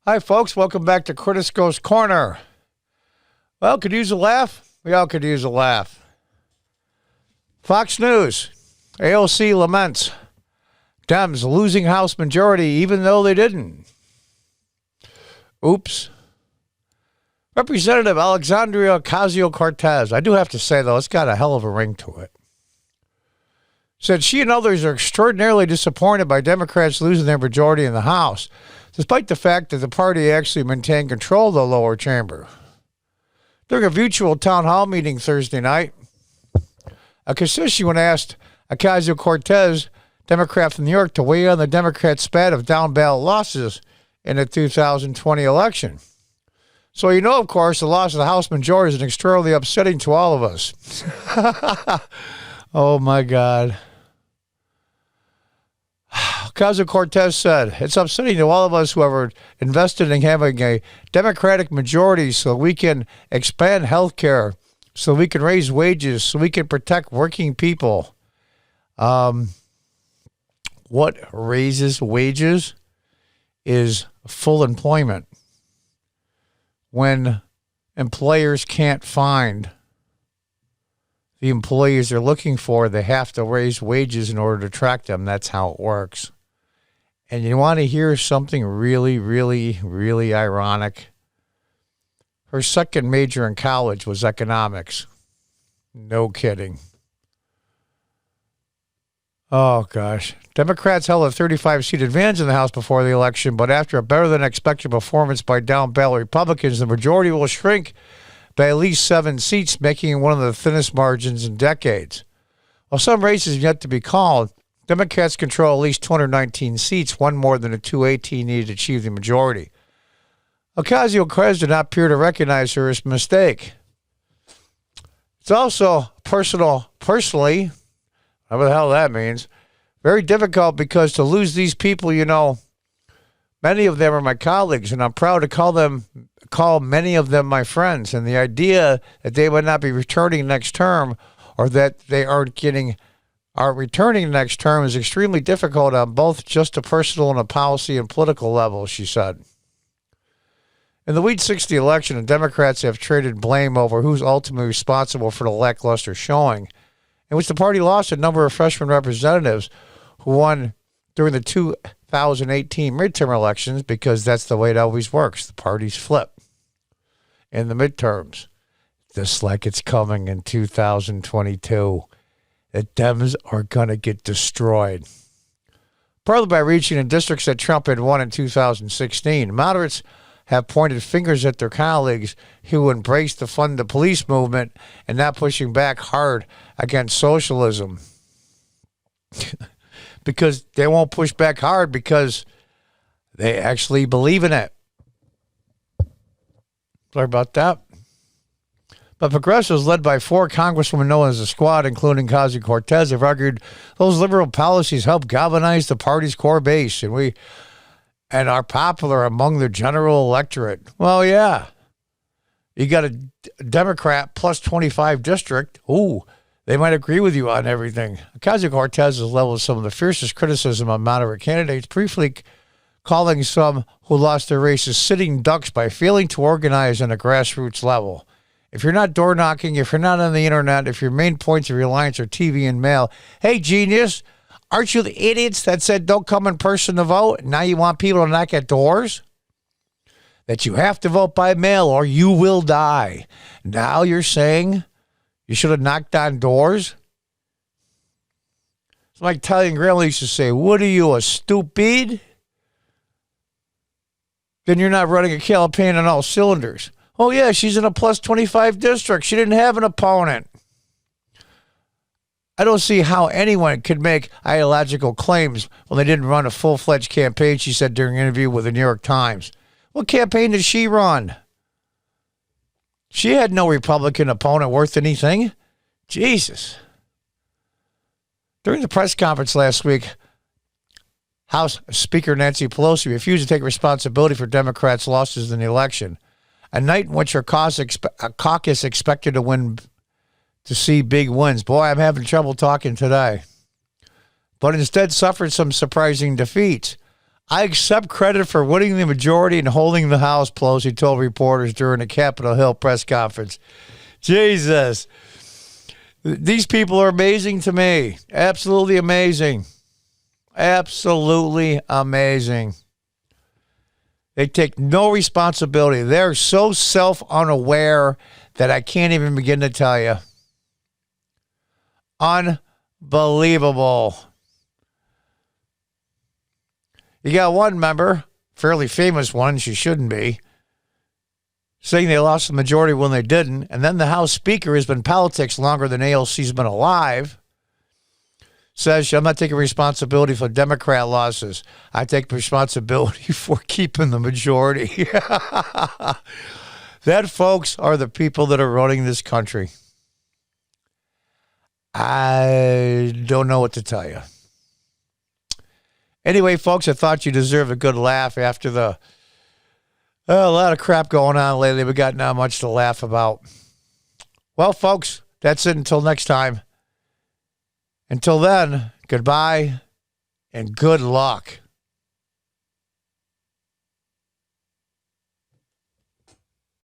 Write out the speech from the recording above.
Hi, folks. Welcome back to Curtis Goes Corner. Well, could use a laugh? We all could use a laugh. Fox News. AOC laments Dems losing House majority even though they didn't. Oops. Representative Alexandria Ocasio-Cortez. I do have to say, though, it's got a hell of a ring to it. Said she and others are extraordinarily disappointed by Democrats losing their majority in the House, despite the fact that the party actually maintained control of the lower chamber. During a virtual town hall meeting Thursday night, a constituent asked Ocasio-Cortez, Democrat from New York, to weigh in on the Democrats' spat of down-ballot losses in the 2020 election. So you know, of course, the loss of the House majority is extraordinarily upsetting to all of us. Oh, my God. Ocasio-Cortez said, it's upsetting to all of us who have invested in having a Democratic majority so we can expand health care, so we can raise wages, so we can protect working people. What raises wages is full employment. When employers can't find the employees they're looking for, they have to raise wages in order to attract them. That's how it works. And you want to hear something really, really, really ironic? Her second major in college was economics. No kidding. Oh, gosh. Democrats held a 35-seat advantage in the House before the election, but after a better-than-expected performance by down-ballot Republicans, the majority will shrink by at least 7 seats, making it one of the thinnest margins in decades. While some races have yet to be called, Democrats control at least 219 seats, one more than the 218 needed to achieve the majority. Ocasio-Cortez did not appear to recognize her mistake. It's also personally, whatever the hell that means, very difficult because to lose these people, you know, many of them are my colleagues, and I'm proud to call many of them my friends. And the idea that they would not be returning next term or that they are returning next term is extremely difficult on both just a personal and a policy and political level, she said. In the Week 60 election, the Democrats have traded blame over who's ultimately responsible for the lackluster showing, in which the party lost a number of freshman representatives who won during the 2018 midterm elections, because that's the way it always works. The parties flip in the midterms, just like it's coming in 2022. The Dems are going to get destroyed. Partly by reaching the districts that Trump had won in 2016, moderates have pointed fingers at their colleagues who embraced the fund the police movement and not pushing back hard against socialism. Because they won't push back hard because they actually believe in it. Sorry about that. But progressives led by 4 congresswomen known as the Squad, including Ocasio-Cortez, have argued those liberal policies help galvanize the party's core base and are popular among the general electorate. Well, yeah. You got a Democrat plus 25 district. Ooh, they might agree with you on everything. Ocasio-Cortez has leveled some of the fiercest criticism on moderate candidates, briefly calling some who lost their races sitting ducks by failing to organize on a grassroots level. If you're not door knocking, if you're not on the internet, if your main points of reliance are TV and mail, hey, genius, aren't you the idiots that said don't come in person to vote? Now you want people to knock at doors? That you have to vote by mail or you will die. Now you're saying you should have knocked on doors? It's like Italian grandma used to say, what are you, a stupid? Then you're not running a campaign on all cylinders. Oh, yeah, she's in a plus 25 district. She didn't have an opponent. I don't see how anyone could make ideological claims when they didn't run a full-fledged campaign, she said during an interview with the New York Times. What campaign did she run? She had no Republican opponent worth anything. Jesus. During the press conference last week, House Speaker Nancy Pelosi refused to take responsibility for Democrats' losses in the election, a night in which her caucus expected to see big wins. Boy, I'm having trouble talking today. But instead suffered some surprising defeats. I accept credit for winning the majority and holding the House, Pelosi told reporters during the Capitol Hill press conference. Jesus. These people are amazing to me. Absolutely amazing. Absolutely amazing. They take no responsibility. They're so self-unaware that I can't even begin to tell you. Unbelievable. You got one member, fairly famous one, she shouldn't be, saying they lost the majority when they didn't, and then the House Speaker has been in politics longer than AOC's been alive, says, I'm not taking responsibility for Democrat losses. I take responsibility for keeping the majority. That, folks, are the people that are running this country. I don't know what to tell you. Anyway, folks, I thought you deserved a good laugh after a lot of crap going on lately. We got not much to laugh about. Well, folks, that's it until next time. Until then, goodbye and good luck.